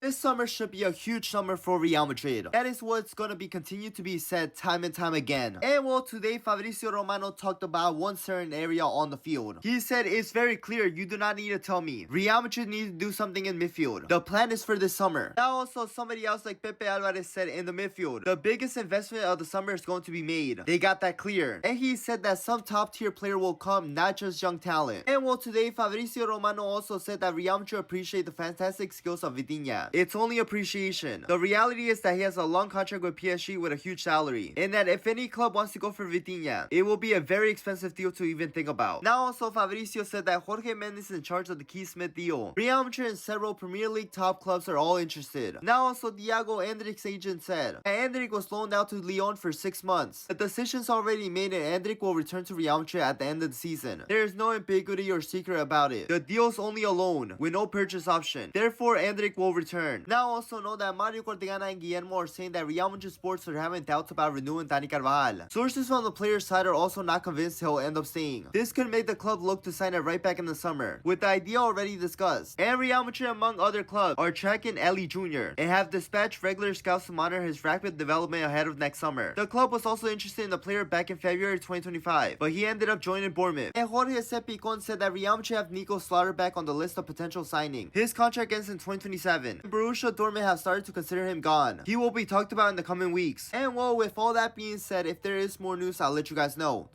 This summer should be a huge summer for Real Madrid. That is what's gonna be continued to be said time and time again. And well, today Fabrizio Romano talked about one certain area on the field. He said, "It's very clear, you do not need to tell me. Real Madrid needs to do something in midfield. The plan is for this summer." Now also somebody else like Pepe Alvarez said in the midfield, the biggest investment of the summer is going to be made. They got that clear. And he said that some top tier player will come, not just young talent. And well, today Fabrizio Romano also said that Real Madrid appreciate the fantastic skills of Vitinha. It's only appreciation. The reality is that he has a long contract with PSG with a huge salary, and that if any club wants to go for Vitinha, it will be a very expensive deal to even think about. Now also Fabrizio said that Jorge Mendes is in charge of the Keith Smith deal. Real Madrid and several Premier League top clubs are all interested. Now also Thiago Endrick's agent said that Endrick was loaned out to Lyon for 6 months. The decision's already made and Endrick will return to Real Madrid at the end of the season. There is no ambiguity or secret about it. The deal's only a loan with no purchase option. Therefore Endrick will return. Now also know that Mario Cortegana and Guillermo are saying that Real Madrid Sports are having doubts about renewing Dani Carvajal. Sources from the player's side are also not convinced he'll end up staying. This could make the club look to sign it right back in the summer, with the idea already discussed. And Real Madrid, among other clubs, are tracking Eli Jr. and have dispatched regular scouts to monitor his rapid development ahead of next summer. The club was also interested in the player back in February 2025, but he ended up joining Bournemouth. And Jorge Sepicon said that Real Madrid have Nico Slaughter back on the list of potential signing. His contract ends in 2027. Borussia Dortmund have started to consider him gone. He will be talked about in the coming weeks. And well, with all that being said, if there is more news, I'll let you guys know.